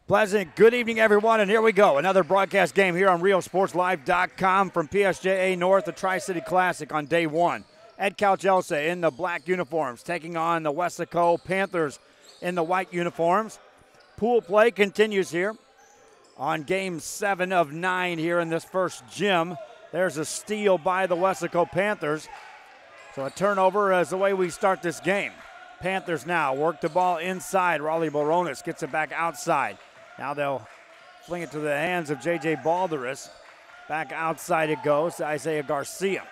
Pleasant good evening, everyone, and here we go. Another broadcast game here on RealSportsLive.com from PSJA North, the Tri-City Classic on day one. Edcouch Elsa in the black uniforms taking on the Weslaco Panthers in the white uniforms. Pool play continues here on game 7 of 9 here in this first gym. There's a steal by the Weslaco Panthers. So a turnover is the way we start this game. Panthers now work the ball inside. Raleigh Boronis gets it back outside. Now they'll fling it to the hands of J.J. Balderas. Back outside it goes to Isaiah Garcia.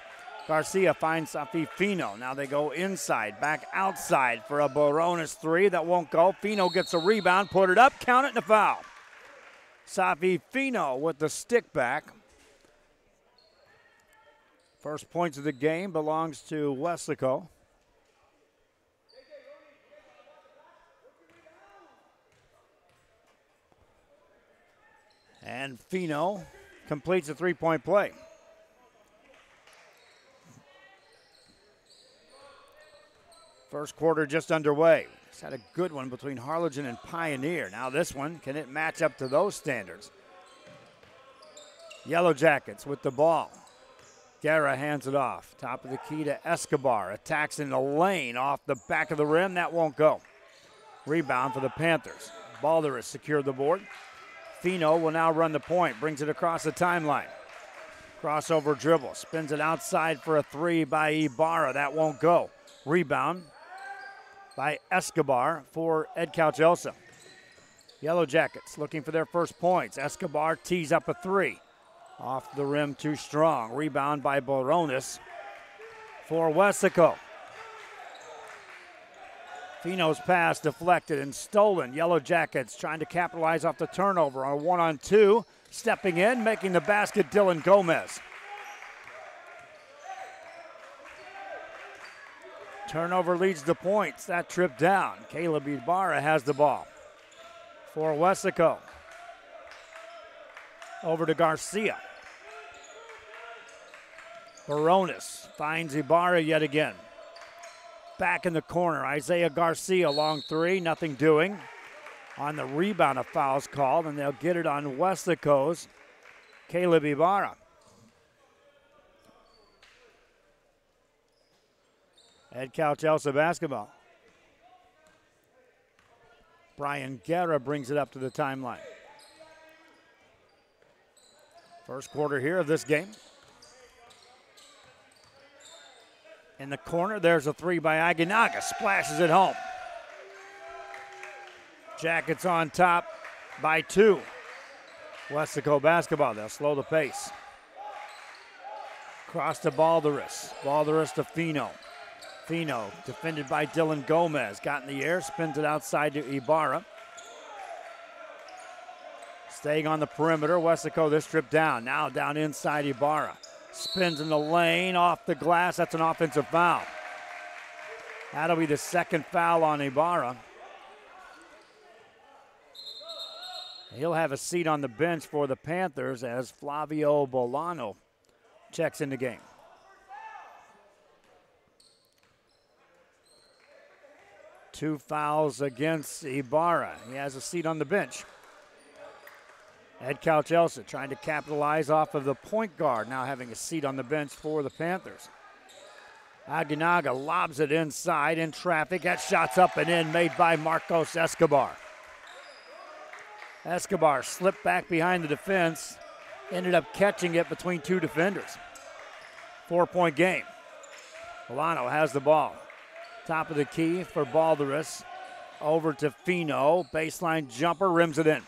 Garcia finds Safi Fino. Now they go inside, back outside for a Boronis three. That won't go. Fino gets a rebound, put it up, count it, and a foul. Safi Fino with the stick back. First points of the game belongs to Weslaco. And Fino completes a three-point play. First quarter just underway. Just had a good one between Harlingen and Pioneer. Now this one, can it match up to those standards? Yellow Jackets with the ball. Guerra hands it off. Top of the key to Escobar. Attacks in the lane off the back of the rim. That won't go. Rebound for the Panthers. Balder has secured the board. Fino will now run the point. Brings it across the timeline. Crossover dribble. Spins it outside for a three by Ibarra. That won't go. Rebound by Escobar for Edcouch Elsa. Yellow Jackets looking for their first points. Escobar tees up a three. Off the rim too strong. Rebound by Boronis for Weslaco. Fino's pass deflected and stolen. Yellow Jackets trying to capitalize off the turnover on a 1-on-2. Stepping in, making the basket, Dylan Gomez. Turnover leads the points. That trip down. Caleb Ibarra has the ball for Weslaco. Over to Garcia. Boronis finds Ibarra yet again. Back in the corner, Isaiah Garcia, long three, nothing doing. On the rebound, a foul's called, and they'll get it on Weslaco's Caleb Ibarra. Edcouch Elsa basketball. Brian Guerra brings it up to the timeline. First quarter here of this game. In the corner, there's a three by Aguinaga. Splashes it home. Jackets on top by 2. Weslaco basketball. They'll slow the pace. Cross to Balderas. Balderas to Fino. Fino defended by Dylan Gomez. Got in the air, spins it outside to Ibarra. Staying on the perimeter, Weslaco this trip down. Now down inside Ibarra. Spins in the lane, off the glass. That's an offensive foul. That'll be the second foul on Ibarra. He'll have a seat on the bench for the Panthers as Flavio Bolano checks in the game. Two fouls against Ibarra. He has a seat on the bench. Edcouch Elsa trying to capitalize off of the point guard, now having a seat on the bench for the Panthers. Aguinaga lobs it inside in traffic. That shot's up and in, made by Marcos Escobar. Escobar slipped back behind the defense, ended up catching it between 2 defenders. 4-point game. Bolano has the ball. Top of the key for Balderas. Over to Fino. Baseline jumper, rims it in.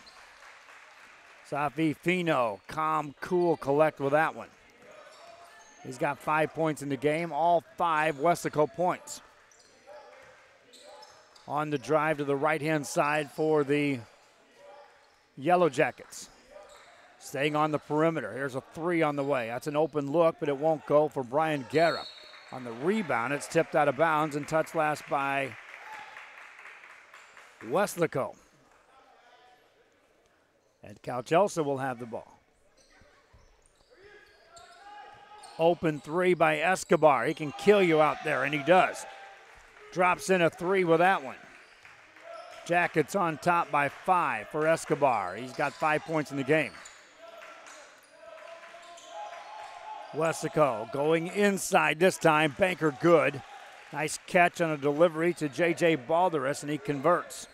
Safi Fino, calm, cool, collect with that one. He's got 5 points in the game, all 5 Weslaco points. On the drive to the right-hand side for the Yellow Jackets. Staying on the perimeter. Here's a three on the way. That's an open look, but it won't go for Brian Guerra. On the rebound, it's tipped out of bounds and touched last by Weslaco. Edcouch Elsa will have the ball. Open three by Escobar. He can kill you out there, and he does. Drops in a three with that one. Jackets on top by 5 for Escobar. He's got 5 points in the game. Weslaco going inside this time. Banker good. Nice catch on a delivery to J.J. Balderas, and he converts.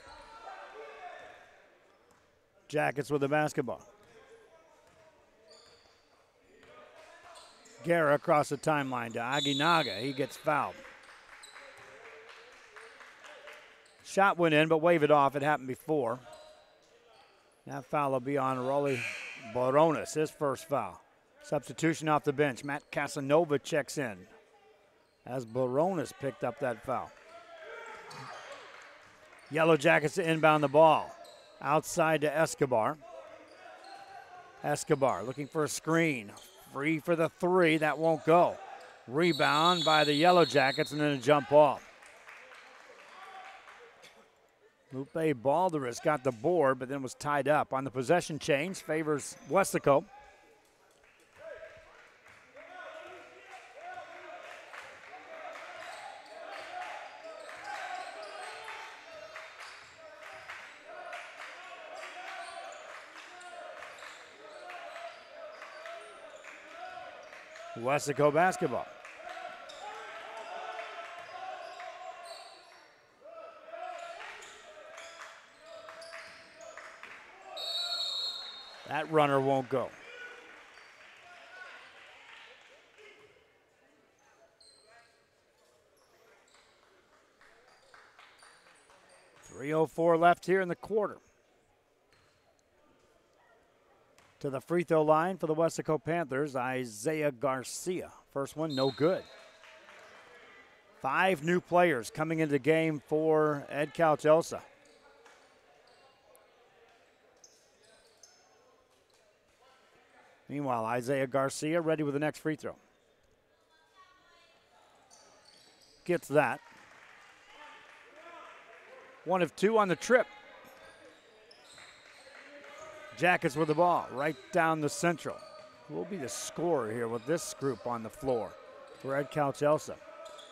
Jackets with the basketball. Guerra across the timeline to Aguinaga. He gets fouled. Shot went in, but wave it off. It happened before. That foul will be on Rolly Boronis, his first foul. Substitution off the bench. Matt Casanova checks in as Boronis picked up that foul. Yellow Jackets to inbound the ball. Outside to Escobar. Escobar looking for a screen. Free for the 3. That won't go. Rebound by the Yellow Jackets and then a jump ball. Lupe Balderas got the board, but then was tied up. On the possession change, favors Weslaco. Weslaco basketball. That runner won't go. .304 left here in the quarter. To the free throw line for the Weslaco Panthers, Isaiah Garcia. First one, no good. 5 new players coming into the game for Edcouch Elsa. Meanwhile, Isaiah Garcia ready with the next free throw. Gets that. 1 of 2 on the trip. Jackets with the ball right down the central. Who will be the scorer here with this group on the floor for Edcouch Elsa?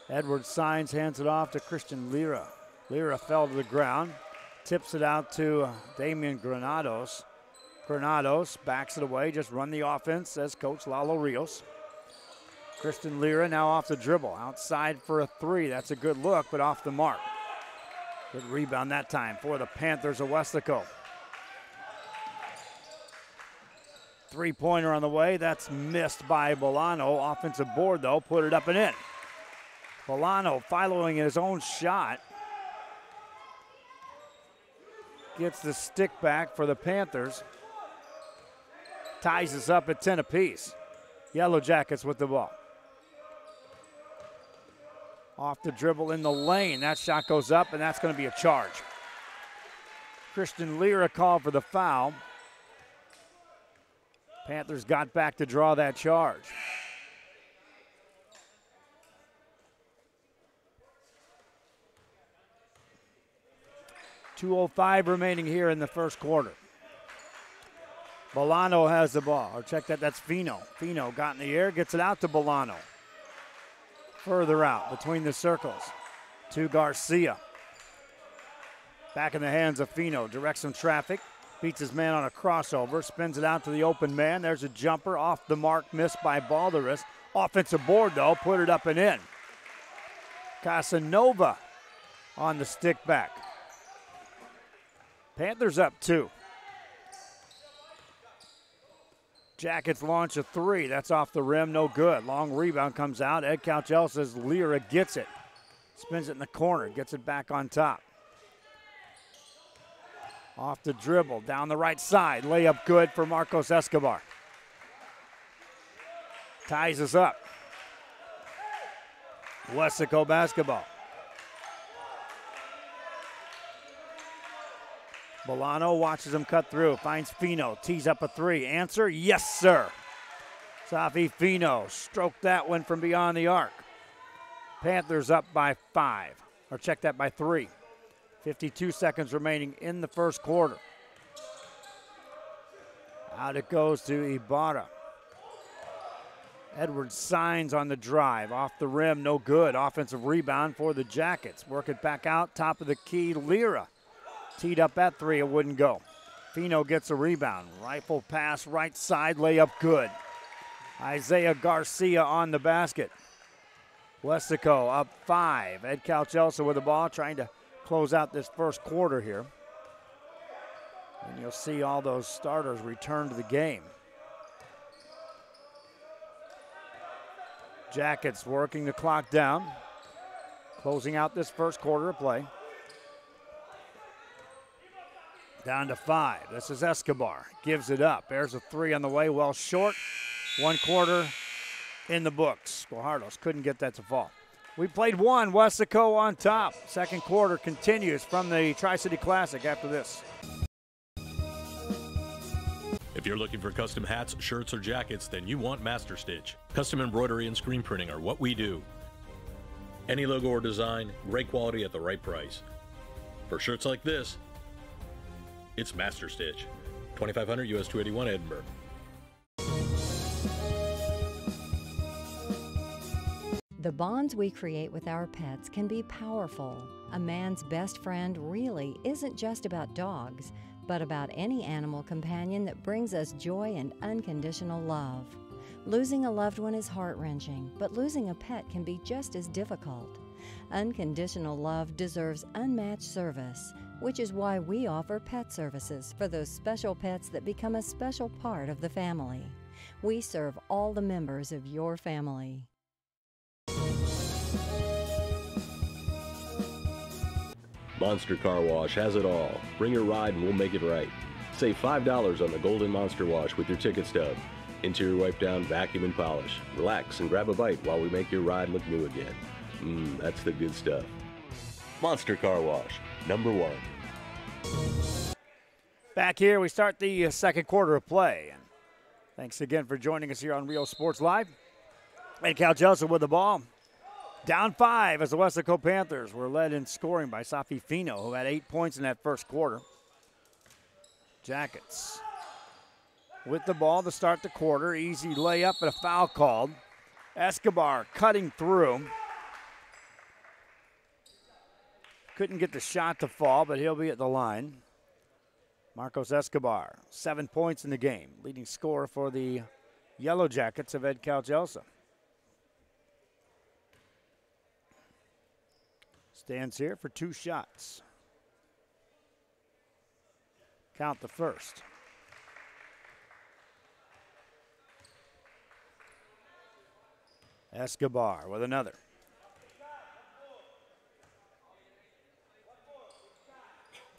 Edward Signs hands it off to Christian Lira. Lira fell to the ground, tips it out to Damian Granados. Granados backs it away, just run the offense, says Coach Lalo Rios. Christian Lira now off the dribble, outside for a 3. That's a good look, but off the mark. Good rebound that time for the Panthers of Weslaco. 3-pointer on the way. That's missed by Bolano. Offensive board, though. Put it up and in. Bolano following his own shot. Gets the stick back for the Panthers. Ties us up at 10 apiece. Yellow Jackets with the ball. Off the dribble in the lane. That shot goes up, and that's going to be a charge. Christian Lira called for the foul. Panthers got back to draw that charge. .205 remaining here in the first quarter. Bolano has the ball. Or check that, that's Fino. Fino got in the air, gets it out to Bolano. Further out between the circles to Garcia. Back in the hands of Fino, directs some traffic. Beats his man on a crossover, spins it out to the open man. There's a jumper off the mark, missed by Balderas. Offensive board, though, put it up and in. Casanova on the stick back. Panthers up 2. Jackets launch a 3. That's off the rim, no good. Long rebound comes out. Edcouch Elsa's Lira gets it. Spins it in the corner, gets it back on top. Off the dribble, down the right side. Layup good for Marcos Escobar. Ties us up. Weslaco basketball. Bolano watches him cut through, finds Fino, tees up a 3. Answer, yes, sir. Safi Fino stroked that one from beyond the arc. Panthers up by 5, or check that, by 3. 52 seconds remaining in the first quarter. Out it goes to Ibarra. Edwards Signs on the drive. Off the rim, no good. Offensive rebound for the Jackets. Work it back out, top of the key, Lira. Teed up at 3, it wouldn't go. Fino gets a rebound. Rifle pass, right side, layup good. Isaiah Garcia on the basket. Weslaco up 5. Edcouch Elsa with the ball, trying to close out this first quarter here. And you'll see all those starters return to the game. Jackets working the clock down, closing out this first quarter of play. Down to 5. This is Escobar. Gives it up. There's a 3 on the way, well short. 1 quarter in the books. Guajardos couldn't get that to fall. We played 1. Weslaco on top. Second quarter continues from the Tri-City Classic after this. If you're looking for custom hats, shirts, or jackets, then you want Master Stitch. Custom embroidery and screen printing are what we do. Any logo or design, great quality at the right price. For shirts like this, it's Master Stitch. 2500 US 281 Edinburgh. The bonds we create with our pets can be powerful. A man's best friend really isn't just about dogs, but about any animal companion that brings us joy and unconditional love. Losing a loved one is heart-wrenching, but losing a pet can be just as difficult. Unconditional love deserves unmatched service, which is why we offer pet services for those special pets that become a special part of the family. We serve all the members of your family. Monster Car Wash has it all. Bring your ride and we'll make it right. Save $5 on the Golden Monster Wash with your ticket stub. Interior wipe down, vacuum, and polish. Relax and grab a bite while we make your ride look new again. That's the good stuff. Monster Car Wash, #1. Back here, we start the second quarter of play. And thanks again for joining us here on Real Sports Live. Edcouch Elsa with the ball. Down 5 as the Weslaco Panthers were led in scoring by Safi Fino, who had 8 points in that first quarter. Jackets with the ball to start the quarter. Easy layup and a foul called. Escobar cutting through. Couldn't get the shot to fall, but he'll be at the line. Marcos Escobar, 7 points in the game. Leading scorer for the Yellow Jackets of Edcouch Elsa. Stands here for 2 shots. Count the first. Escobar with another.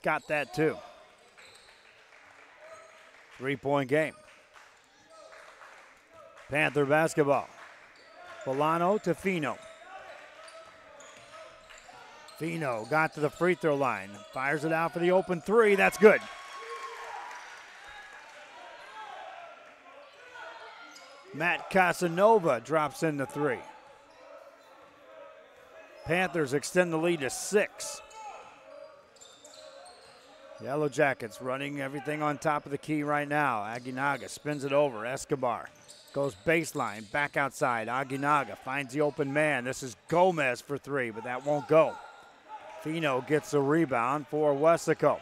Got that too. 3-point game. Panther basketball. Bolano to Fino. Fino got to the free throw line. Fires it out for the open 3. That's good. Matt Casanova drops in the 3. Panthers extend the lead to 6. Yellow Jackets running everything on top of the key right now. Aguinaga spins it over. Escobar goes baseline, back outside. Aguinaga finds the open man. This is Gomez for 3, but that won't go. Fino gets a rebound for Weslaco.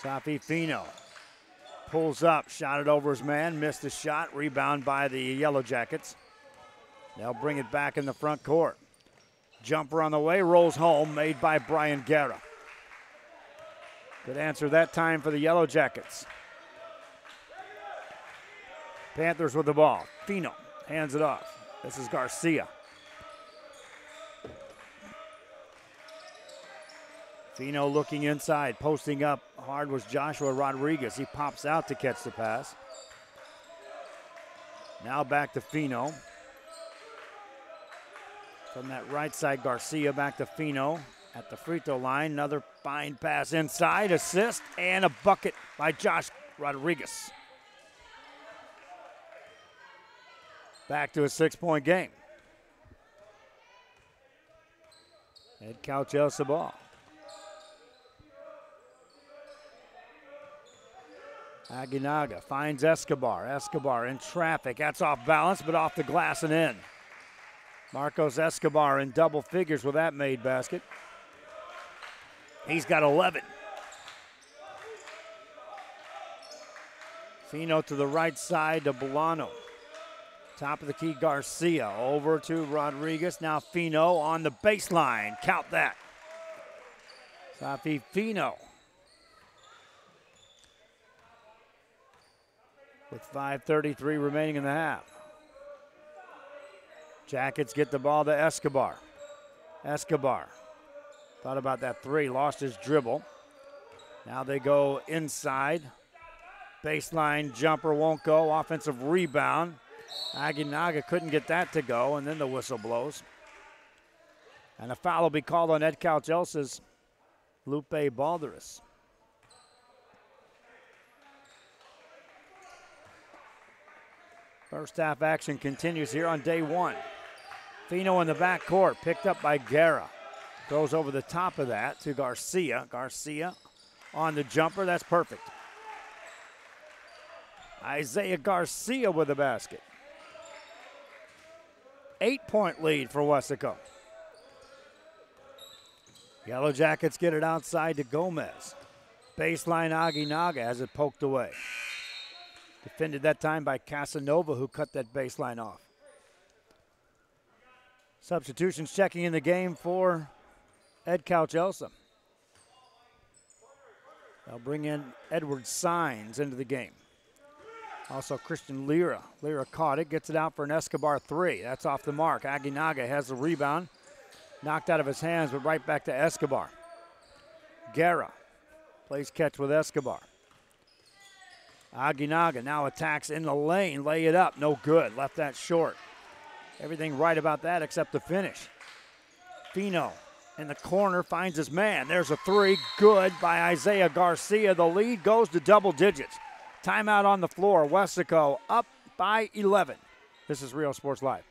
Safi Fino pulls up, shot it over his man, missed the shot. Rebound by the Yellow Jackets. They'll bring it back in the front court. Jumper on the way, rolls home, made by Brian Guerra. Good answer that time for the Yellow Jackets. Panthers with the ball. Fino hands it off. This is Garcia. Fino looking inside, posting up hard was Joshua Rodriguez. He pops out to catch the pass. Now back to Fino. From that right side, Garcia back to Fino at the free throw line. Another fine pass inside, assist, and a bucket by Josh Rodriguez. Back to a 6-point game. Edcouch Elsa ball. Aguinaga finds Escobar. Escobar in traffic. That's off balance, but off the glass and in. Marcos Escobar in double figures with that made basket. He's got 11. Fino to the right side to Bolano. Top of the key, Garcia over to Rodriguez. Now Fino on the baseline. Count that. Safi Fino. With 5:33 remaining in the half. Jackets get the ball to Escobar. Escobar thought about that three, lost his dribble. Now they go inside. Baseline jumper won't go. Offensive rebound. Aguinaga couldn't get that to go, and then the whistle blows. And a foul will be called on Edcouch Elsa's Lupe Balderas. First half action continues here on day one. Fino in the backcourt, picked up by Guerra. Goes over the top of that to Garcia. Garcia on the jumper, that's perfect. Isaiah Garcia with the basket. 8-point lead for Weslaco. Yellow Jackets get it outside to Gomez. Baseline Aguinaga has it poked away. Defended that time by Casanova, who cut that baseline off. Substitutions checking in the game for Edcouch Elsa. They'll bring in Edward Sines into the game. Also Christian Lira. Lira caught it, gets it out for an Escobar three. That's off the mark. Aguinaga has the rebound. Knocked out of his hands, but right back to Escobar. Guerra plays catch with Escobar. Aguinaga now attacks in the lane. Lay it up, no good. Left that short. Everything right about that except the finish. Fino in the corner finds his man. There's a three, good by Isaiah Garcia. The lead goes to double digits. Timeout on the floor. Weslaco up by 11. This is Real Sports Live.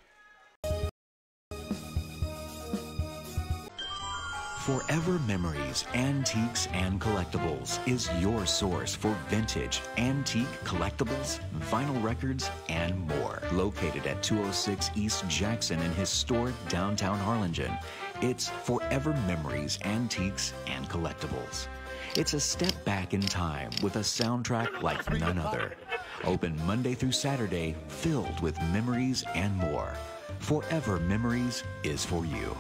Forever Memories, Antiques and Collectibles is your source for vintage, antique collectibles, vinyl records, and more. Located at 206 East Jackson in historic downtown Harlingen, it's Forever Memories, Antiques and Collectibles. It's a step back in time with a soundtrack like none other. Open Monday through Saturday, filled with memories and more. Forever Memories is for you.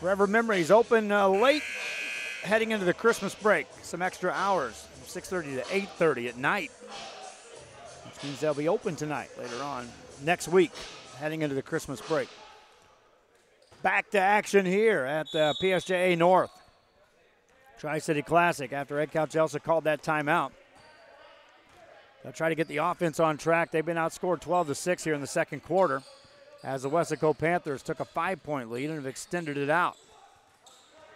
Forever Memories open late, heading into the Christmas break. Some extra hours, from 6:30 to 8:30 at night, which means they'll be open tonight later on next week, heading into the Christmas break. Back to action here at PSJA North. Tri-City Classic after Edcouch Elsa called that timeout. They'll try to get the offense on track. They've been outscored 12-6 here in the second quarter, as the Weslaco Panthers took a 5-point lead and have extended it out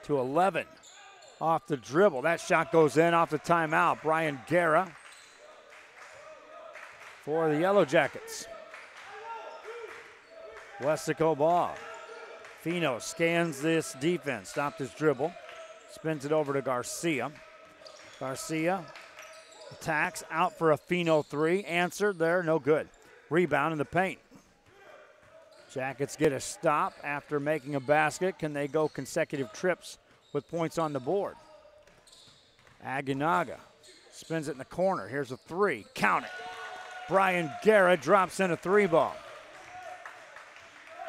to 11 off the dribble. That shot goes in off the timeout. Brian Guerra for the Yellow Jackets. Weslaco ball. Fino scans this defense, stopped his dribble, spins it over to Garcia. Garcia attacks, out for a Fino three, answered there, no good. Rebound in the paint. Jackets get a stop after making a basket. Can they go consecutive trips with points on the board? Aguinaga spins it in the corner. Here's a three. Count it. Brian Guerra drops in a three ball.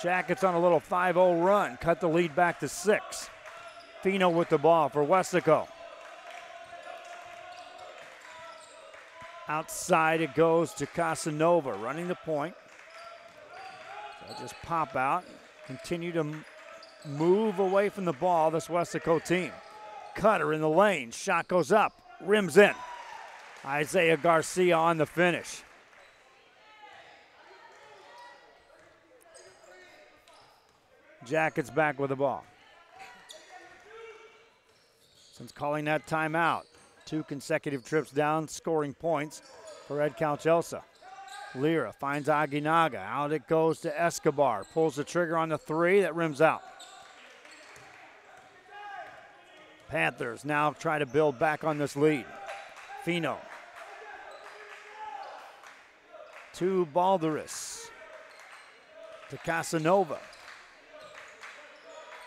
Jackets on a little 5-0 run. Cut the lead back to 6. Fino with the ball for Weslaco. Outside it goes to Casanova, running the point. They'll just pop out, continue to move away from the ball, this Weslaco team. Cutter in the lane, shot goes up, rims in. Isaiah Garcia on the finish. Jackets back with the ball. Since calling that timeout, 2 consecutive trips down, scoring points for Edcouch Elsa. Lira finds Aguinaga. Out it goes to Escobar. Pulls the trigger on the three. That rims out. Panthers now try to build back on this lead. Fino. To Balderas. To Casanova.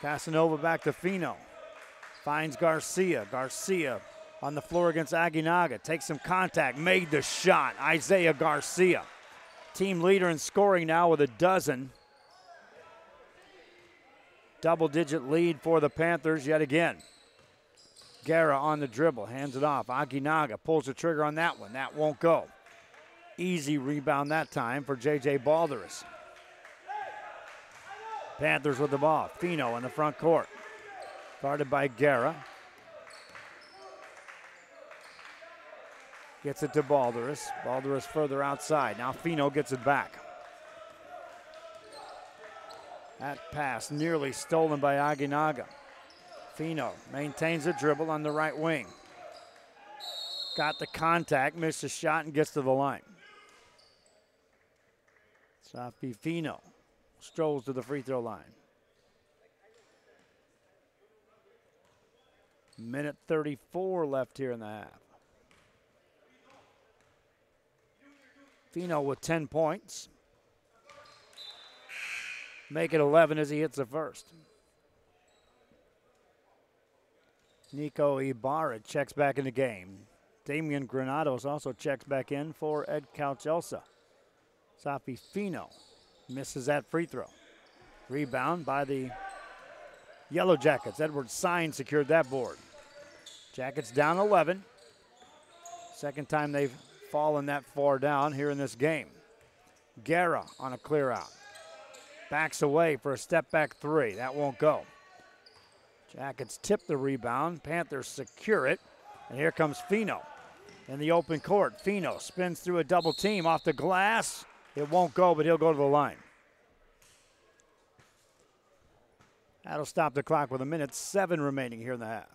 Casanova back to Fino. Finds Garcia. Garcia on the floor against Aguinaga. Takes some contact. Made the shot. Isaiah Garcia. Team leader in scoring now with a dozen. Double-digit lead for the Panthers yet again. Guerra on the dribble. Hands it off. Aguinaga pulls the trigger on that one. That won't go. Easy rebound that time for J.J. Balderas. Panthers with the ball. Fino in the front court. Guarded by Guerra. Gets it to Balderas. Balderas further outside. Now Fino gets it back. That pass nearly stolen by Aguinaga. Fino maintains the dribble on the right wing. Got the contact, missed a shot, and gets to the line. Safi Fino strolls to the free throw line. Minute 34 left here in the half. Fino with 10 points. Make it 11 as he hits the first. Nico Ibarra checks back in the game. Damian Granados also checks back in for Edcouch Elsa. Safi Fino misses that free throw. Rebound by the Yellow Jackets. Edward Sign secured that board. Jackets down 11. Second time they've fallen that far down here in this game. Guerra on a clear out. Backs away for a step back three. That won't go. Jackets tip the rebound. Panthers secure it. And here comes Fino in the open court. Fino spins through a double team off the glass. It won't go, but he'll go to the line. That'll stop the clock with 1:07 remaining here in the half.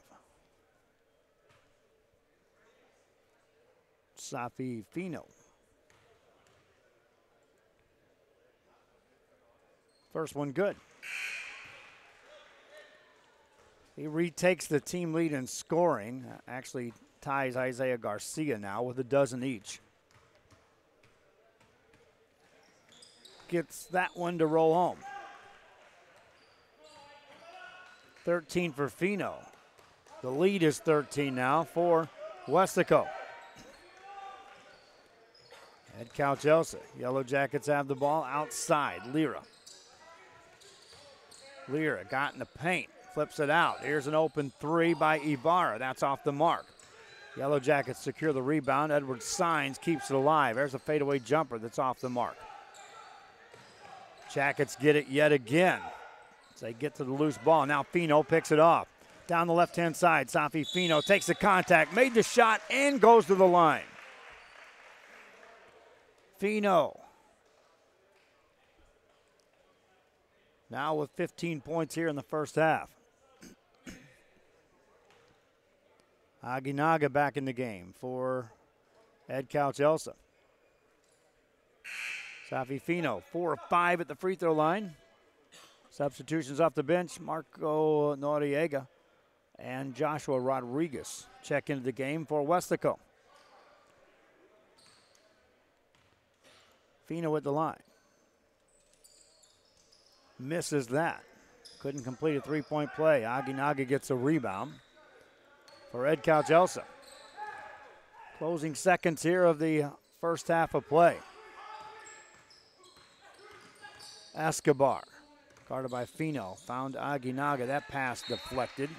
Safi Fino. First one good. He retakes the team lead in scoring. Actually ties Isaiah Garcia now with a dozen each. Gets that one to roll home. 13 for Fino. The lead is 13 now for Weslaco. Edcouch Elsa. Yellow Jackets have the ball outside. Lira got in the paint. Flips it out. Here's an open three by Ibarra. That's off the mark. Yellow Jackets secure the rebound. Edward Signs keeps it alive. There's a fadeaway jumper that's off the mark. Jackets get it yet again. As they get to the loose ball. Now Fino picks it off. Down the left-hand side, Safi Fino takes the contact, made the shot, and goes to the line. Fino. Now with 15 points here in the first half. Aguinaga back in the game for Edcouch Elsa. Safi Fino, 4 of 5 at the free throw line. Substitutions off the bench, Marco Noriega and Joshua Rodriguez check into the game for Weslaco. Fino at the line. Misses that. Couldn't complete a three-point play. Aguinaga gets a rebound for Edcouch Elsa. Closing seconds here of the first half of play. Escobar, guarded by Fino, found Aguinaga. That pass deflected.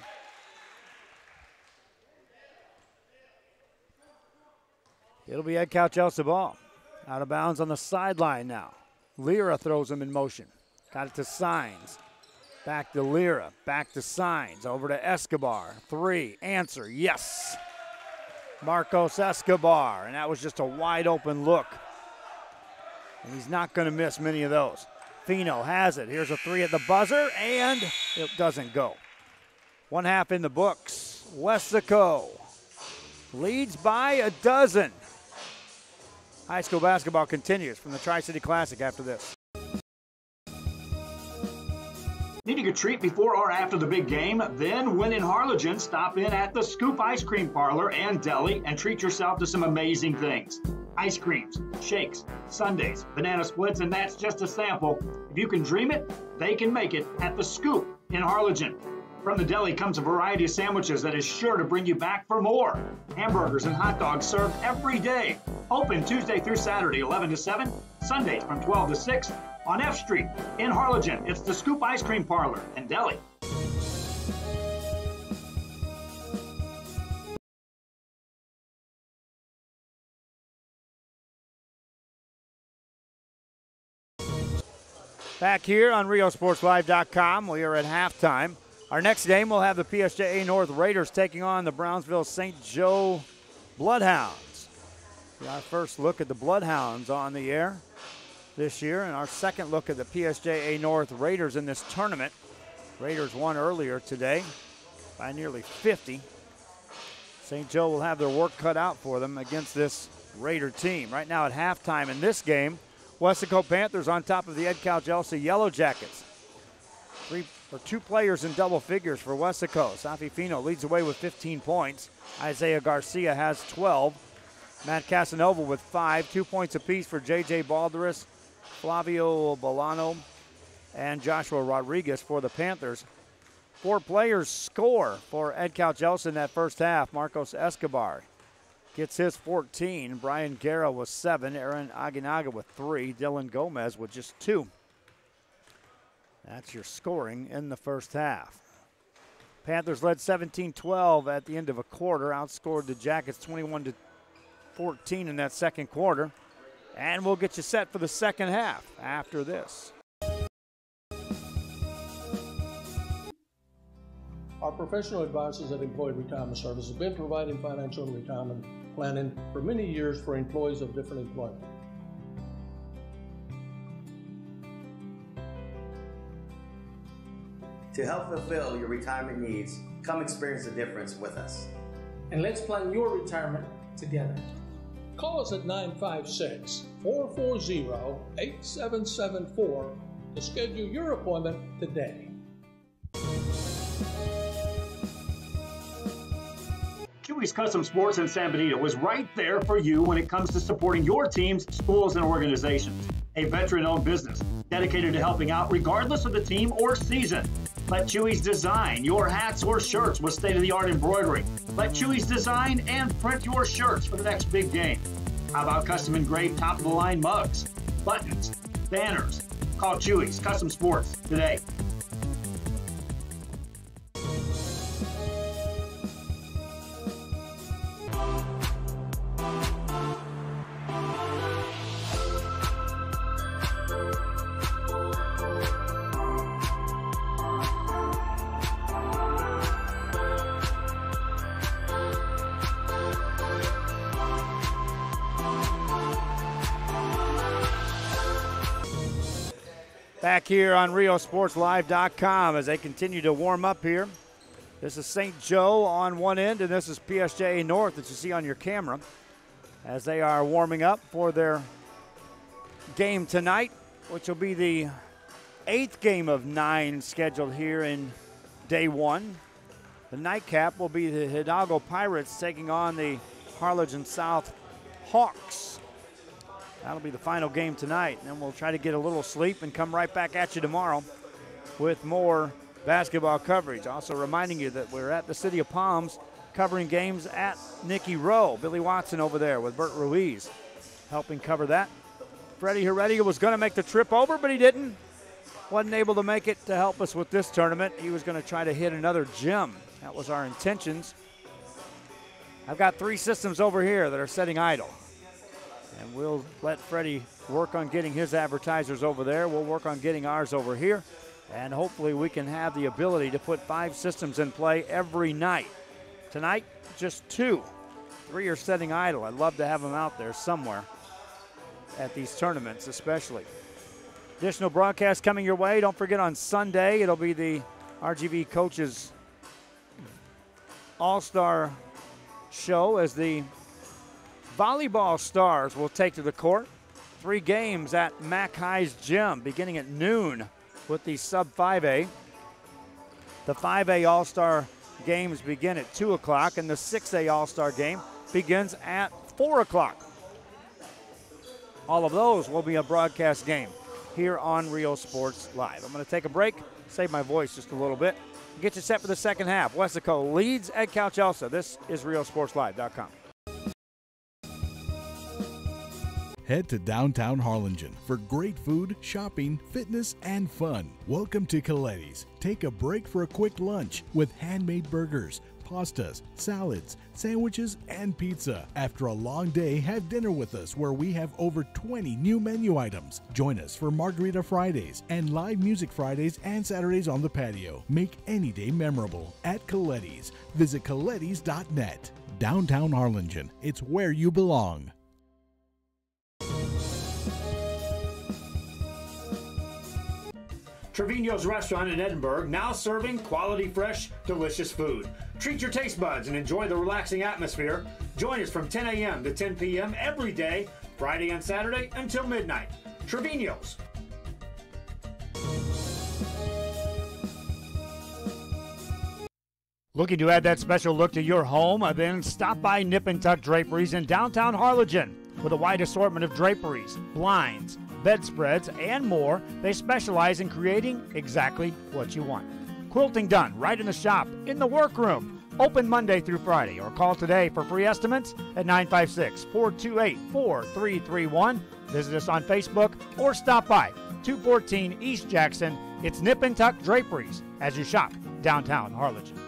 It'll be Edcouch Elsa ball. Out of bounds on the sideline now. Lira throws him in motion. Got it to Signs. Back to Lira. Back to Signs. Over to Escobar. Three. Answer. Yes. Marcos Escobar. And that was just a wide open look. And he's not going to miss many of those. Fino has it. Here's a three at the buzzer. And it doesn't go. 1 half in the books. Weslaco leads by a dozen. High school basketball continues from the Tri-City Classic after this. Needing a treat before or after the big game? Then when in Harlingen, stop in at the Scoop Ice Cream Parlor and Deli and treat yourself to some amazing things. Ice creams, shakes, sundaes, banana splits, and that's just a sample. If you can dream it, they can make it at the Scoop In Harlingen, from the deli comes a variety of sandwiches that is sure to bring you back for more. Hamburgers and hot dogs served every day. Open Tuesday through Saturday, 11 to 7, Sundays from 12 to 6. On F Street in Harlingen, it's the Scoop Ice Cream Parlor and Deli. Back here on RioSportsLive.com, we are at halftime. Our next game will have the PSJA North Raiders taking on the Brownsville St. Joe Bloodhounds. Our first look at the Bloodhounds on the air this year, and our second look at the PSJA North Raiders in this tournament. Raiders won earlier today by nearly 50. St. Joe will have their work cut out for them against this Raider team. Right now at halftime in this game, Weslaco Panthers on top of the Edcouch Elsa Yellow Jackets. Two players in double figures for Weslaco. Safi Fino leads away with 15 points. Isaiah Garcia has 12. Matt Casanova with 5. 2 points apiece for J.J. Balderas, Flavio Bolano, and Joshua Rodriguez for the Panthers. 4 players score for Edcouch Elsa in that first half. Marcos Escobar gets his 14. Brian Guerra with 7. Aaron Aguinaga with 3. Dylan Gomez with just 2. That's your scoring in the first half. Panthers led 17-12 at the end of a quarter. Outscored the Jackets 21-14 in that second quarter. And we'll get you set for the second half after this. Our professional advisors at Employee Retirement Service have been providing financial and retirement planning for many years for employees of different employment. To help fulfill your retirement needs, come experience the difference with us. And let's plan your retirement together. Call us at 956-440-8774 to schedule your appointment today. Chewy's Custom Sports in San Benito is right there for you when it comes to supporting your teams, schools, and organizations. A veteran-owned business dedicated to helping out regardless of the team or season. Let Chewy's design your hats or shirts with state-of-the-art embroidery. Let Chewy's design and print your shirts for the next big game. How about custom engraved top-of-the-line mugs, buttons, banners? Call Chewy's Custom Sports today. Back here on RioSportsLive.com as they continue to warm up here. This is St. Joe on one end, and this is PSJA North that you see on your camera as they are warming up for their game tonight, which will be the 8th game of 9 scheduled here in day 1. The nightcap will be the Hidalgo Pirates taking on the Harlingen South Hawks. That'll be the final game tonight, and then we'll try to get a little sleep and come right back at you tomorrow with more basketball coverage. Also reminding you that we're at the City of Palms covering games at Nicky Rowe. Billy Watson over there with Bert Ruiz helping cover that. Freddie Heredia was going to make the trip over, but he didn't. Wasn't able to make it to help us with this tournament. He was going to try to hit another gym. That was our intentions. I've got 3 systems over here that are setting idle. And we'll let Freddie work on getting his advertisers over there. We'll work on getting ours over here. And hopefully we can have the ability to put 5 systems in play every night. Tonight, just 2. 3 are setting idle. I'd love to have them out there somewhere at these tournaments especially. Additional broadcasts coming your way. Don't forget on Sunday, it'll be the RGV Coaches All-Star Show as the volleyball stars will take to the court. 3 games at Mac High's gym beginning at noon with the sub-5A. The 5A All-Star games begin at 2 o'clock, and the 6A All-Star game begins at 4 o'clock. All of those will be a broadcast game here on Rio Sports Live. I'm going to take a break, save my voice just a little bit. Get you set for the second half. Weslaco leads Edcouch Elsa. This is RealSportsLive.com. Head to downtown Harlingen for great food, shopping, fitness, and fun. Welcome to Coletti's. Take a break for a quick lunch with handmade burgers, pastas, salads, sandwiches, and pizza. After a long day, have dinner with us where we have over 20 new menu items. Join us for Margarita Fridays and live music Fridays and Saturdays on the patio. Make any day memorable at Coletti's. Visit Colettis.net. Downtown Harlingen. It's where you belong. Trevino's Restaurant in Edinburgh, now serving quality, fresh, delicious food. Treat your taste buds and enjoy the relaxing atmosphere. Join us from 10 a.m. to 10 p.m. every day, Friday and Saturday until midnight. Trevino's. Looking to add that special look to your home? Then stop by Nip and Tuck Draperies in downtown Harlingen. With a wide assortment of draperies, blinds, bedspreads, and more, they specialize in creating exactly what you want. Quilting done right in the shop, in the workroom. Open Monday through Friday, or call today for free estimates at 956-428-4331. Visit us on Facebook or stop by 214 East Jackson. It's Nip and Tuck Draperies as you shop downtown Harlingen.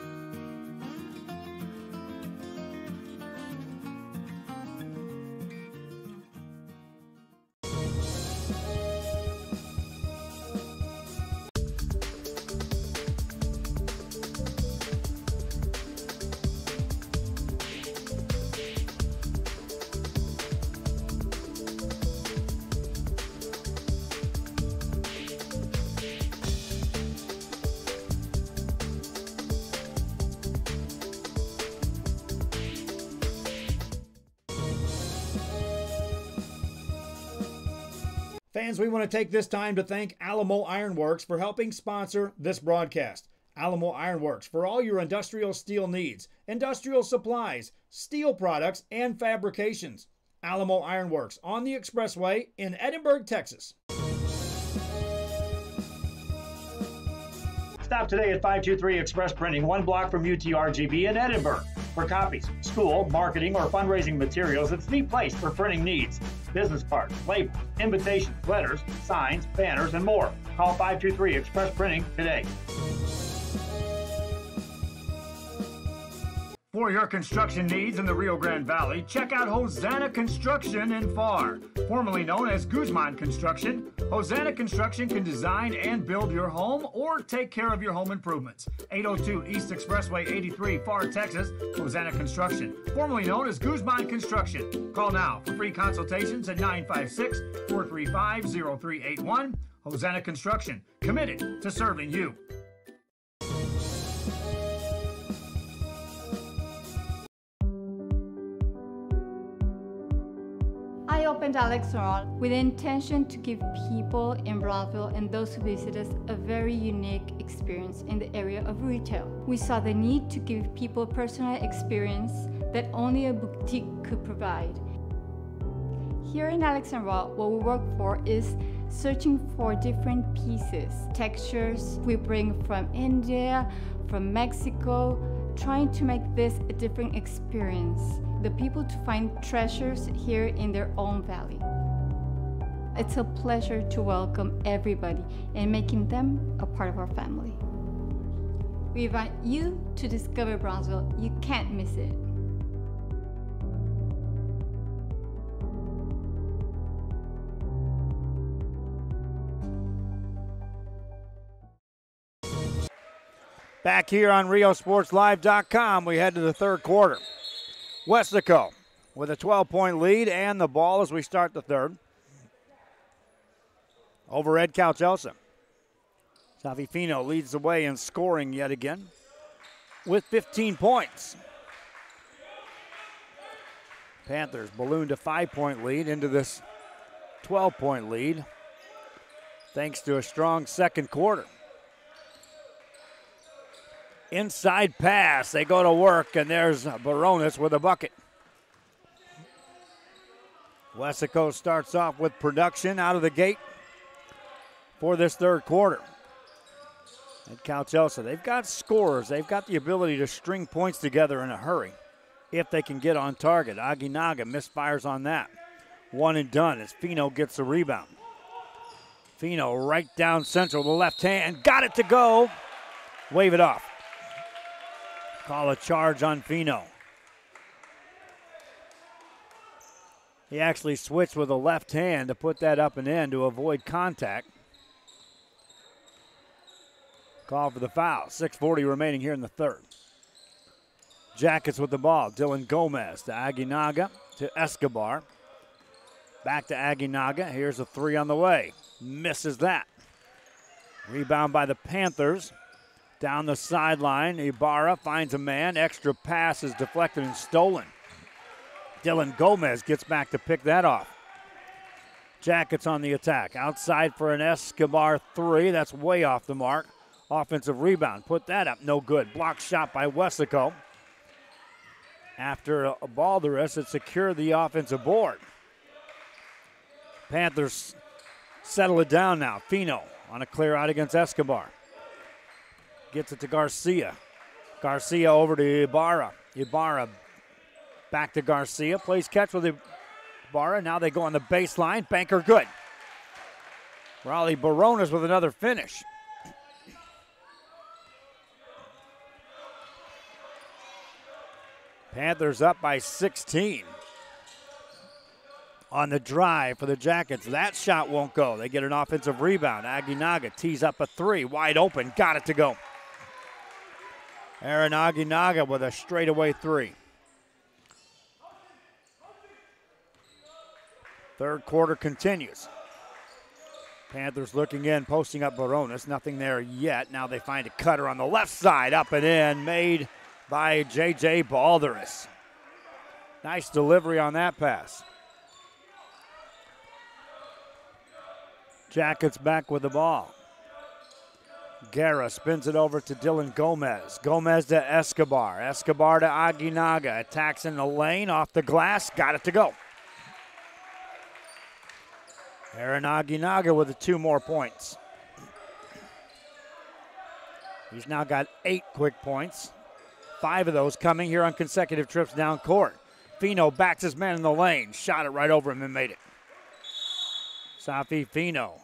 Fans, we want to take this time to thank Alamo Ironworks for helping sponsor this broadcast. Alamo Ironworks for all your industrial steel needs, industrial supplies, steel products, and fabrications. Alamo Ironworks on the Expressway in Edinburgh, Texas. Stop today at 523 Express Printing, 1 block from UTRGV in Edinburgh. For copies, school, marketing, or fundraising materials, it's the place for printing needs. Business cards, labels, invitations, letters, signs, banners, and more. Call 523 Express Printing today. For your construction needs in the Rio Grande Valley, check out Hosanna Construction in Farr. Formerly known as Guzman Construction, Hosanna Construction can design and build your home or take care of your home improvements. 802 East Expressway 83, Farr, Texas. Hosanna Construction, formerly known as Guzman Construction. Call now for free consultations at 956-435-0381. Hosanna Construction, committed to serving you. I opened Alex Roll with the intention to give people in Brownsville and those who visit us a very unique experience in the area of retail. We saw the need to give people a personal experience that only a boutique could provide. Here in Alex Roll, what we work for is searching for different pieces, textures we bring from India, from Mexico, trying to make this a different experience. The people to find treasures here in their own valley. It's a pleasure to welcome everybody and making them a part of our family. We invite you to discover Brownsville. You can't miss it. Back here on RioSportsLive.com, we head to the third quarter. Weslaco with a 12-point lead and the ball as we start the third. Over Edcouch Elsa. Savifino leads the way in scoring yet again with 15 points. Panthers ballooned a 5-point lead into this 12-point lead thanks to a strong second quarter. Inside pass, they go to work, and there's Baronis with a bucket. Weslaco starts off with production out of the gate for this third quarter. Edcouch Elsa, they've got scorers. They've got the ability to string points together in a hurry if they can get on target. Aguinaga misfires on that. One and done as Fino gets the rebound. Fino right down central, the left hand, got it to go. Wave it off. Call a charge on Fino. He actually switched with a left hand to put that up and in to avoid contact. Call for the foul. 6:40 remaining here in the third. Jackets with the ball. Dylan Gomez to Aguinaga to Escobar. Back to Aguinaga. Here's a three on the way. Misses that. Rebound by the Panthers. Down the sideline. Ibarra finds a man. Extra pass is deflected and stolen. Dylan Gomez gets back to pick that off. Jackets on the attack. Outside for an Escobar three. That's way off the mark. Offensive rebound. Put that up. No good. Block shot by Weslaco. After a ball to rest, it secured the offensive board. Panthers settle it down now. Fino on a clear out against Escobar. Gets it to Garcia. Garcia over to Ibarra. Ibarra back to Garcia. Plays catch with Ibarra. Now they go on the baseline. Banker good. Raleigh Baronas with another finish. Panthers up by 16. On the drive for the Jackets. That shot won't go. They get an offensive rebound. Aguinaga tees up a three. Wide open. Got it to go. Aaron Aguinaga with a straightaway three. Third quarter continues. Panthers looking in, posting up Baronas. Nothing there yet. Now they find a cutter on the left side. Up and in. Made by J.J. Balderas. Nice delivery on that pass. Jackets back with the ball. Guerra spins it over to Dylan Gomez. Gomez to Escobar. Escobar to Aguinaga. Attacks in the lane, off the glass. Got it to go. Aaron Aguinaga with the 2 more points. He's now got 8 quick points. 5 of those coming here on consecutive trips down court. Fino backs his man in the lane. Shot it right over him and made it. Safi Fino.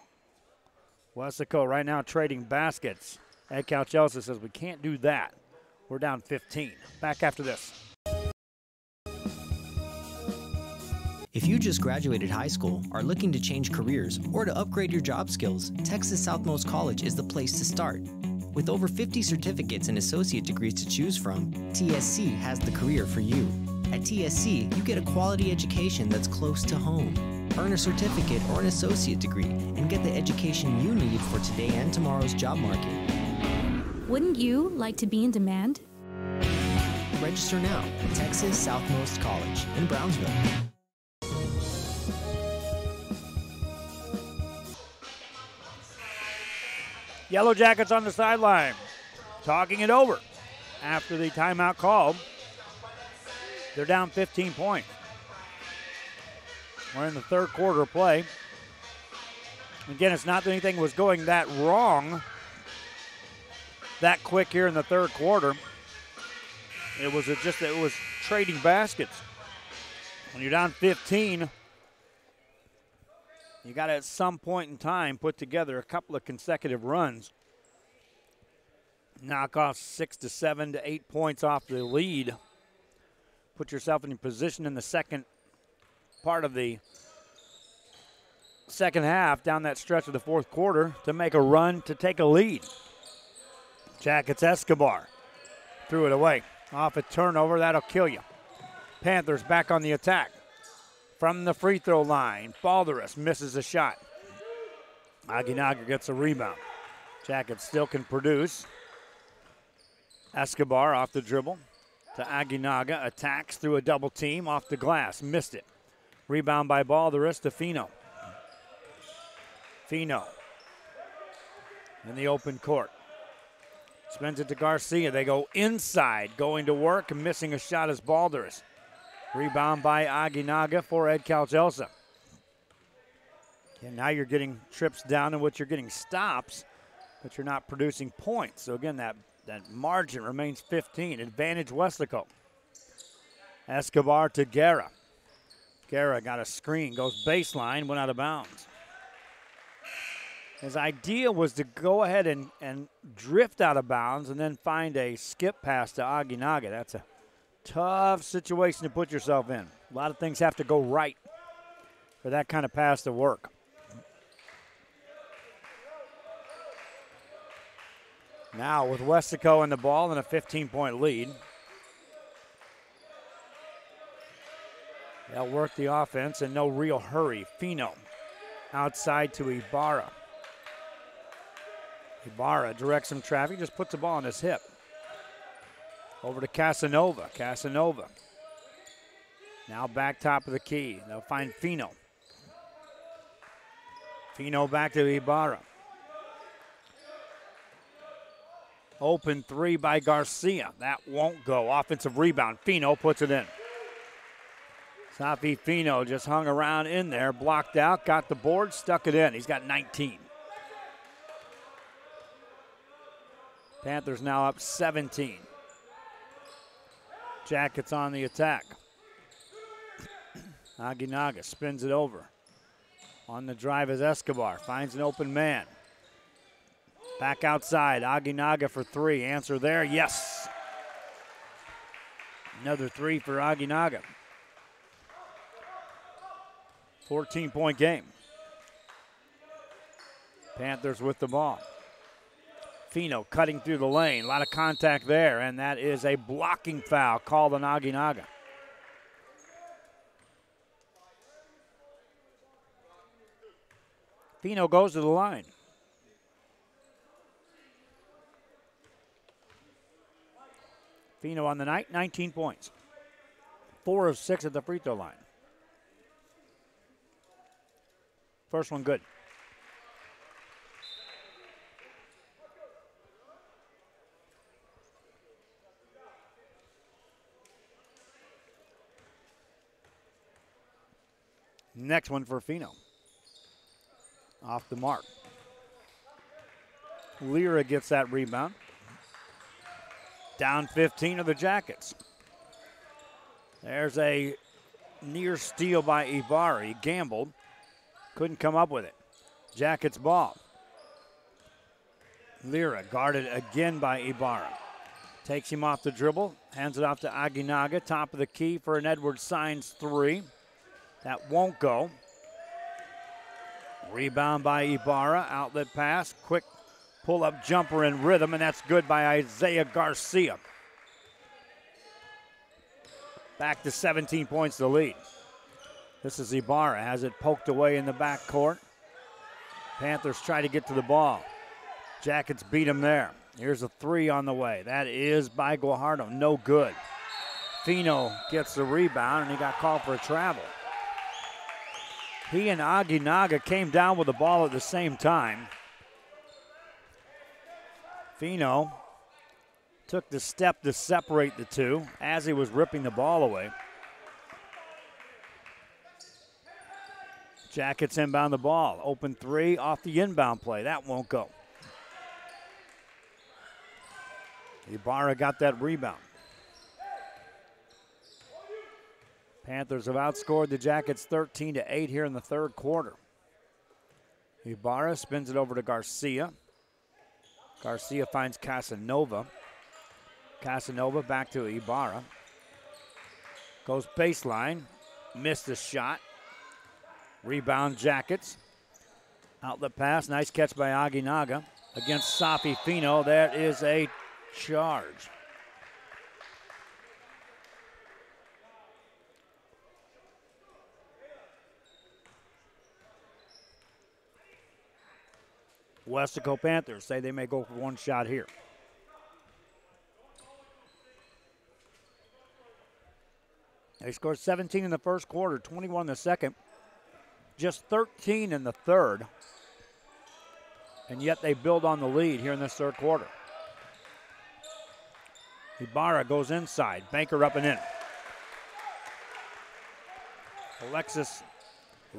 Weslaco right now trading baskets. Edcouch Elsa says we can't do that. We're down 15. Back after this. If you just graduated high school, are looking to change careers, or to upgrade your job skills, Texas Southmost College is the place to start. With over 50 certificates and associate degrees to choose from, TSC has the career for you. At TSC, you get a quality education that's close to home. Earn a certificate or an associate degree and get the education you need for today and tomorrow's job market. Wouldn't you like to be in demand? Register now at Texas Southmost College in Brownsville. Yellow Jackets on the sideline, talking it over after the timeout call. They're down 15 points. We're in the third quarter of play. Again, it's not that anything was going that wrong that quick here in the third quarter. It was trading baskets. When you're down 15, you got to at some point in time put together a couple of consecutive runs. Knock off 6 to 7 to 8 points off the lead. Put yourself in a position in the second part of the second half, down that stretch of the fourth quarter, to make a run to take a lead. Jackets Escobar threw it away. Off a turnover, that'll kill you. Panthers back on the attack. From the free throw line, Balderas misses a shot. Aguinaga gets a rebound. Jackets still can produce. Escobar off the dribble to Aguinaga. Attacks through a double team off the glass. Missed it. Rebound by Balderas to Fino. Fino in the open court. Spins it to Garcia. They go inside. Going to work and missing a shot is Balderas. Rebound by Aguinaga for Edcouch Elsa. And now you're getting trips down in which you're getting stops but you're not producing points. So again, that margin remains 15. Advantage Weslaco. Escobar to Guerra. Guerra got a screen, goes baseline, went out of bounds. His idea was to go ahead and drift out of bounds and then find a skip pass to Aguinaga. That's a tough situation to put yourself in. A lot of things have to go right for that kind of pass to work. Now with Weslaco in the ball and a 15-point lead. They'll work the offense in no real hurry. Fino outside to Ibarra. Ibarra directs some traffic, just puts the ball on his hip. Over to Casanova. Casanova. Now back top of the key. They'll find Fino. Fino back to Ibarra. Open three by Garcia. That won't go. Offensive rebound. Fino puts it in. Safi Fino just hung around in there, blocked out, got the board, stuck it in. He's got 19. Panthers now up 17. Jackets on the attack. Aguinaga spins it over. On the drive is Escobar. Finds an open man. Back outside. Aguinaga for three. Answer there. Yes. Another three for Aguinaga. 14-point game. Panthers with the ball. Fino cutting through the lane. A lot of contact there, and that is a blocking foul called on Aguinaga. Fino goes to the line. Fino on the night, 19 points. 4 of 6 at the free throw line. First one good. Next one for Fino. Off the mark. Lira gets that rebound. Down 15 of the Jackets. There's a near steal by Ibarra. He gambled. Couldn't come up with it. Jackets ball. Lira guarded again by Ibarra. Takes him off the dribble. Hands it off to Aguinaga. Top of the key for an Edwards Signs three. That won't go. Rebound by Ibarra. Outlet pass. Quick pull-up jumper in rhythm, and that's good by Isaiah Garcia. Back to 17 points to lead. This is Ibarra. Has it poked away in the backcourt. Panthers try to get to the ball. Jackets beat him there. Here's a three on the way. That is by Guajardo. No good. Fino gets the rebound, and he got called for a travel. He and Aguinaga came down with the ball at the same time. Fino took the step to separate the two as he was ripping the ball away. Jackets inbound the ball. Open three off the inbound play. That won't go. Ibarra got that rebound. Panthers have outscored the Jackets 13-8 here in the third quarter. Ibarra spins it over to Garcia. Garcia finds Casanova. Casanova back to Ibarra. Goes baseline. Missed the shot. Rebound Jackets. Outlet pass. Nice catch by Aguinaga. Against Safi Fino. That is a charge. Weslaco Panthers say they may go for one shot here. They scored 17 in the first quarter, 21 in the second, just 13 in the third, and yet they build on the lead here in this third quarter. Ibarra goes inside, Banker up and in. Alexis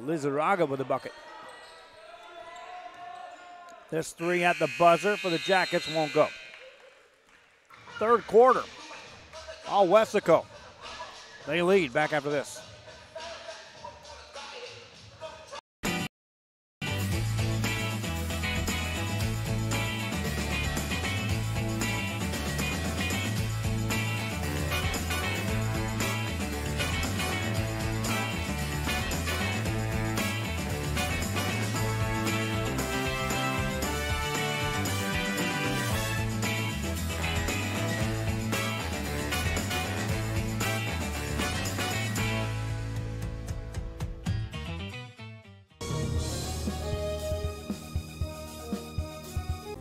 Lizarraga with the bucket. This three at the buzzer for the Jackets won't go. Third quarter. All Weslaco. They lead back after this.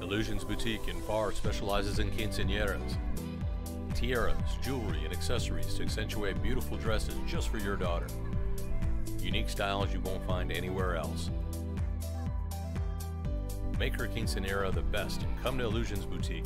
Illusions Boutique in Far specializes in quinceañeras, tiaras, jewelry, and accessories to accentuate beautiful dresses just for your daughter. Unique styles you won't find anywhere else. Make her quinceañera the best and come to Illusions Boutique.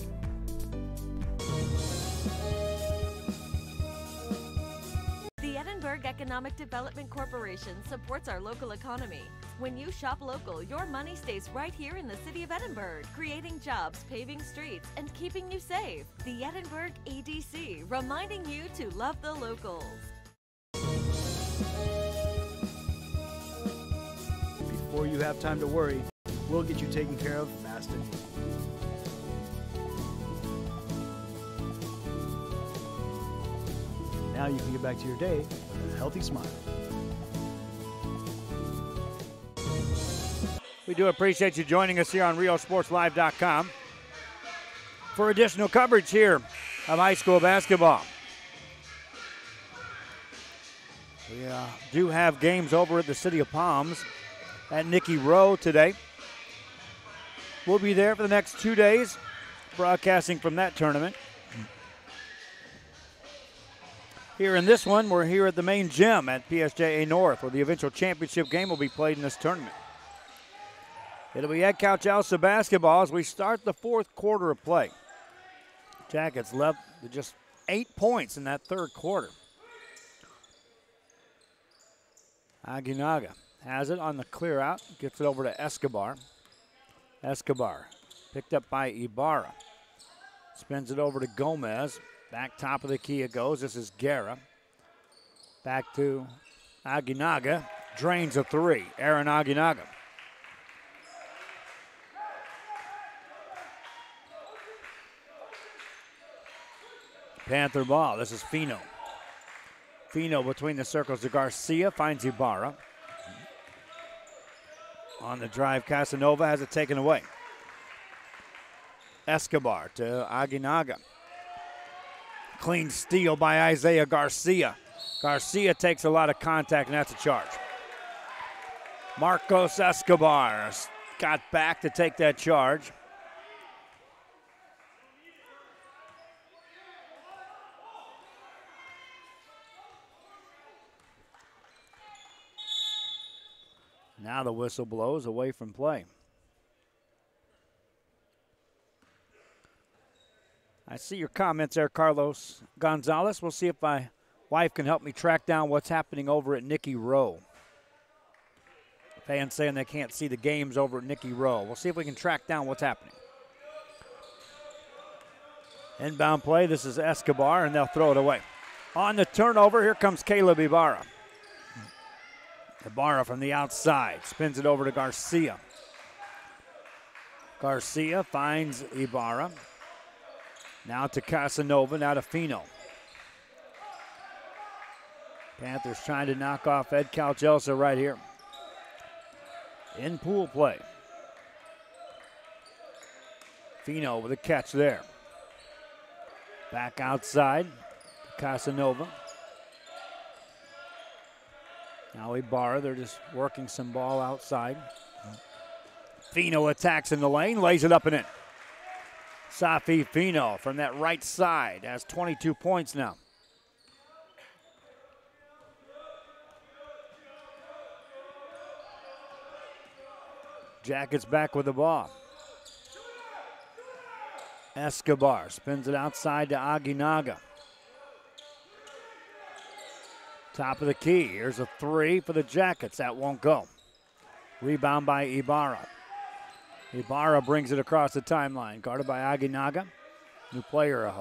The Edinburgh Economic Development Corporation supports our local economy. When you shop local, your money stays right here in the city of Edinburgh, creating jobs, paving streets, and keeping you safe. The Edinburgh EDC, reminding you to love the locals. Before you have time to worry, we'll get you taken care of fast and easy. Now you can get back to your day with a healthy smile. We do appreciate you joining us here on RioSportsLive.com for additional coverage here of high school basketball. We do have games over at the City of Palms at Nicky Rowe today. We'll be there for the next 2 days, broadcasting from that tournament. Here in this one, we're here at the main gym at PSJA North, where the eventual championship game will be played in this tournament. It'll be Edcouch Elsa basketball as we start the fourth quarter of play. Jackets left to just 8 points in that third quarter. Aguinaga has it on the clear out, gets it over to Escobar. Escobar picked up by Ibarra. Spins it over to Gomez. Back top of the key it goes. This is Guerra. Back to Aguinaga. Drains a three. Aaron Aguinaga. Panther ball. This is Fino. Fino between the circles to Garcia. Finds Ibarra. On the drive, Casanova has it taken away. Escobar to Aguinaga. Clean steal by Isaiah Garcia. Garcia takes a lot of contact, and that's a charge. Marcos Escobar got back to take that charge. Now the whistle blows away from play. I see your comments there, Carlos Gonzalez. We'll see if my wife can help me track down what's happening over at Nicky Rowe. Fans saying they can't see the games over at Nicky Rowe. We'll see if we can track down what's happening. Inbound play, this is Escobar, and they'll throw it away. On the turnover, here comes Caleb Ibarra. Ibarra from the outside, spins it over to Garcia. Garcia finds Ibarra. Now to Casanova, now to Fino. Panthers trying to knock off Edcouch Elsa right here. In pool play. Fino with a catch there. Back outside, Casanova. Now Ibarra, they're just working some ball outside. Fino attacks in the lane, lays it up and in. Safi Fino from that right side has 22 points now. Jackets back with the ball. Escobar spins it outside to Aguinaga. Top of the key. Here's a three for the Jackets. That won't go. Rebound by Ibarra. Ibarra brings it across the timeline, guarded by Aguinaga. New player,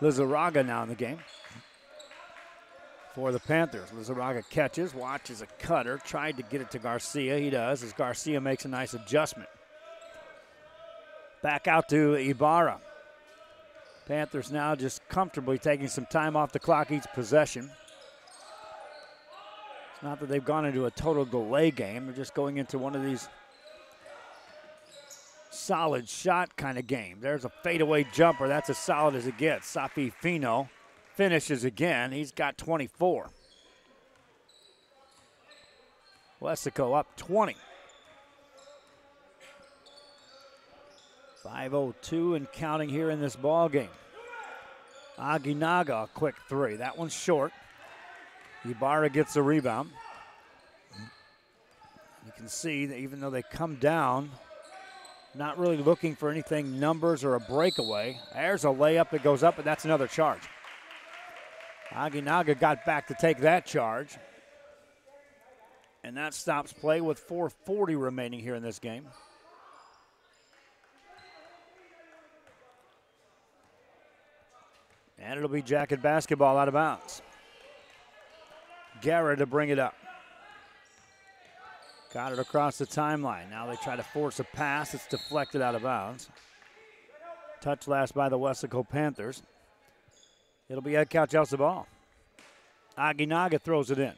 Lizarraga now in the game. For the Panthers, Lizarraga catches, watches a cutter, tried to get it to Garcia. He does, as Garcia makes a nice adjustment. Back out to Ibarra. Panthers now just comfortably taking some time off the clock each possession. It's not that they've gone into a total delay game. They're just going into one of these solid shot kind of games. There's a fadeaway jumper. That's as solid as it gets. Safi Fino finishes again. He's got 24. Weslaco up 20. 5:02 and counting here in this ball game. Aguinaga, a quick three. That one's short. Ibarra gets the rebound. You can see that even though they come down, not really looking for anything numbers or a breakaway. There's a layup that goes up, but that's another charge. Aguinaga got back to take that charge. And that stops play with 4:40 remaining here in this game. And it'll be Jacket basketball out of bounds. Guerra to bring it up. Got it across the timeline. Now they try to force a pass. It's deflected out of bounds. Touch last by the Weslaco Panthers. It'll be Edcouch Elsa ball. Aguinaga throws it in.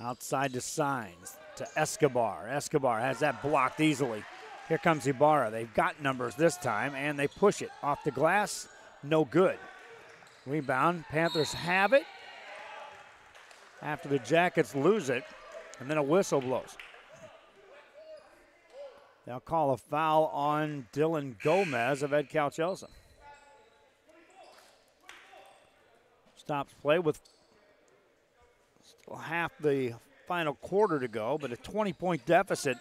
Outside to Signs, to Escobar. Escobar has that blocked easily. Here comes Ibarra. They've got numbers this time, and they push it. Off the glass, no good. Rebound, Panthers have it after the Jackets lose it, and then a whistle blows. They'll call a foul on Dylan Gomez of Edcouch Elsa. Stops play with still half the final quarter to go, but a 20-point deficit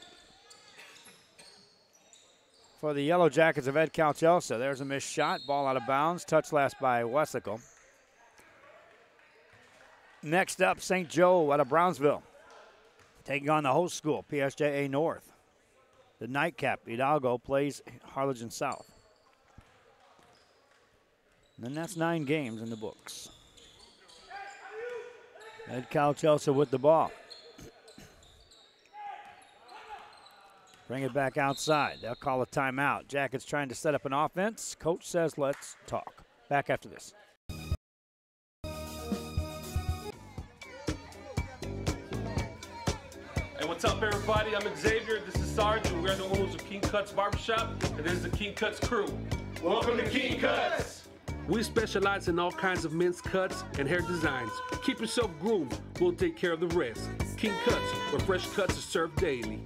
for the Yellow Jackets of Edcouch Elsa. There's a missed shot, ball out of bounds, touch last by Weslaco. Next up, St. Joe out of Brownsville, taking on the host school, PSJA North. The nightcap, Hidalgo, plays Harlingen South. And then that's 9 games in the books. Edcouch Elsa with the ball. Bring it back outside. They'll call a timeout. Jackets trying to set up an offense. Coach says, let's talk. Back after this. Hey, what's up, everybody? I'm Xavier. This is Sarge, and we're the owners of King Cuts Barbershop, and this is the King Cuts crew. Welcome to King Cuts. We specialize in all kinds of men's cuts and hair designs. Keep yourself groomed. We'll take care of the rest. King Cuts, where fresh cuts are served daily.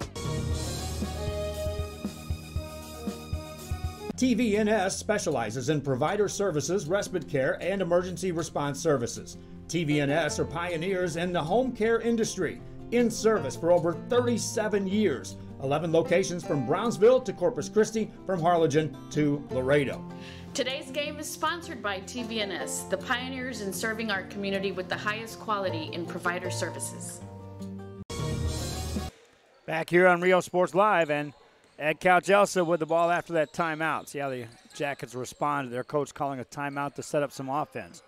TVNS specializes in provider services, respite care, and emergency response services. TVNS are pioneers in the home care industry, in service for over 37 years. 11 locations from Brownsville to Corpus Christi, from Harlingen to Laredo. Today's game is sponsored by TVNS, the pioneers in serving our community with the highest quality in provider services. Back here on Rio Sports Live, and Edcouch Elsa with the ball after that timeout. See how the Jackets respond to their coach calling a timeout to set up some offense.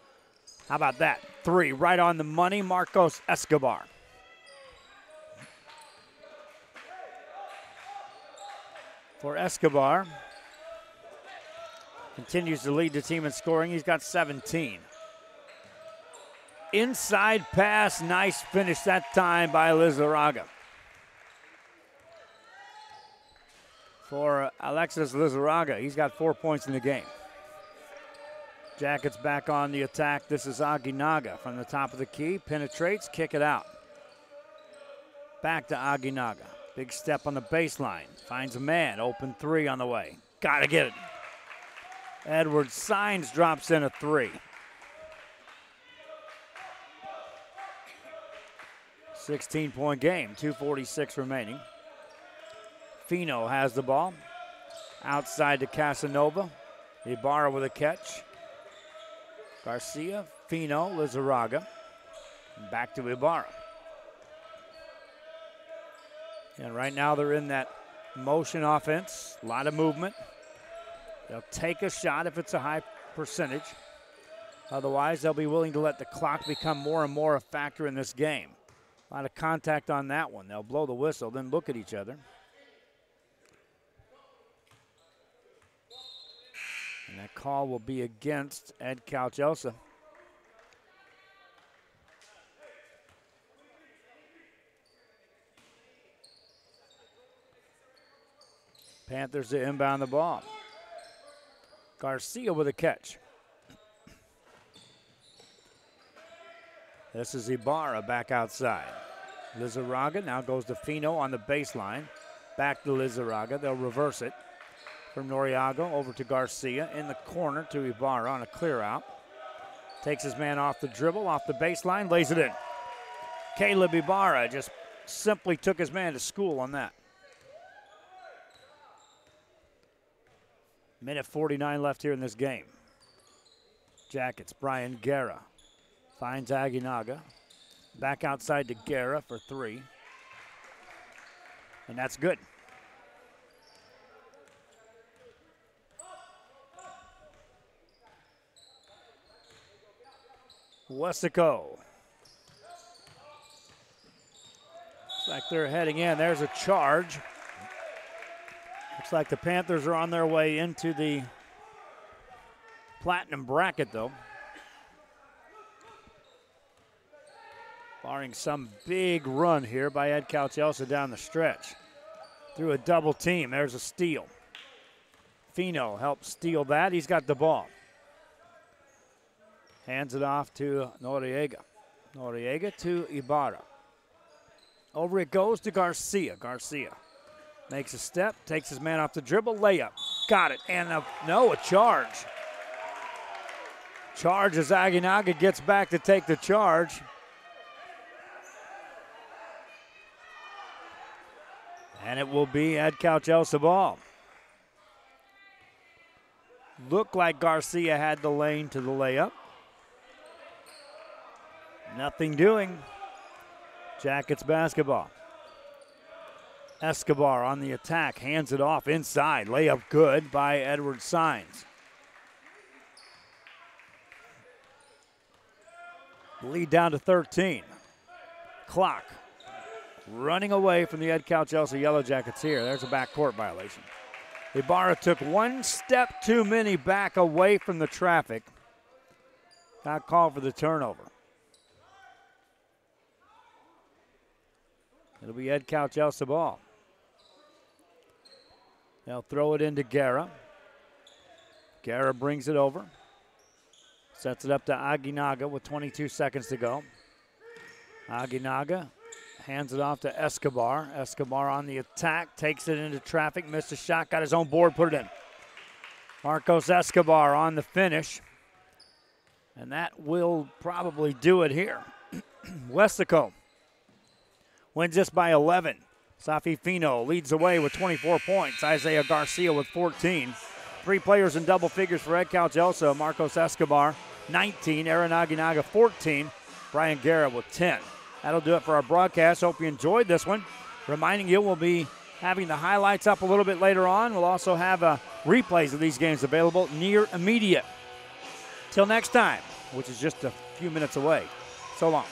How about that? 3 right on the money, Marcos Escobar. For Escobar, continues to lead the team in scoring. He's got 17. Inside pass, nice finish that time by Lizarraga. For Alexis Lizarraga, he's got 4 points in the game. Jackets back on the attack. This is Aguinaga from the top of the key. Penetrates, kick it out. Back to Aguinaga. Big step on the baseline. Finds a man. Open 3 on the way. Got to get it. Edward Signs drops in a 3. 16-point game. 2:46 remaining. Fino has the ball. Outside to Casanova. Ibarra with a catch. Garcia, Fino, Lizarraga. Back to Ibarra. And right now they're in that motion offense, a lot of movement. They'll take a shot if it's a high percentage. Otherwise, they'll be willing to let the clock become more and more a factor in this game. A lot of contact on that one. They'll blow the whistle, then look at each other. And that call will be against Edcouch Elsa. Panthers to inbound the ball. Garcia with a catch. This is Ibarra back outside. Lizarraga now goes to Fino on the baseline. Back to Lizarraga. They'll reverse it from Noriago over to Garcia. In the corner to Ibarra on a clear out. Takes his man off the dribble, off the baseline, lays it in. Caleb Ibarra just simply took his man to school on that. Minute 49 left here in this game. Jackets, Brian Guerra finds Aguinaga. Back outside to Guerra for three. And that's good. Weslaco. Looks like they're heading in. There's a charge. Looks like the Panthers are on their way into the platinum bracket, though. Barring some big run here by Edcouch Elsa down the stretch. Through a double team, there's a steal. Fino helps steal that. He's got the ball. Hands it off to Noriega. Noriega to Ibarra. Over it goes to Garcia. Garcia makes a step, takes his man off the dribble, layup. Got it, and a charge. Charge as Aguinaga gets back to take the charge. And it will be Edcouch Elsa ball. Looked like Garcia had the lane to the layup. Nothing doing. Jackets basketball. Escobar on the attack, hands it off inside. Layup good by Edward Sines. Lead down to 13. Clock running away from the Edcouch Elsa Yellow Jackets here. There's a backcourt violation. Ibarra took one step too many back away from the traffic. Got called for the turnover. It'll be Edcouch Elsa ball. They'll throw it into Guerra. Guerra brings it over. Sets it up to Aguinaga with 22 seconds to go. Aguinaga hands it off to Escobar. Escobar on the attack, takes it into traffic, missed a shot, got his own board, put it in. Marcos Escobar on the finish. And that will probably do it here. Weslaco wins this by 11. Safi Fino leads the way with 24 points. Isaiah Garcia with 14. Three players in double figures for Edcouch Elsa. Marcos Escobar, 19. Aaron Aguinaga, 14. Brian Guerra with 10. That'll do it for our broadcast. Hope you enjoyed this one. Reminding you, we'll be having the highlights up a little bit later on. We'll also have replays of these games available near immediate. Till next time, which is just a few minutes away. So long.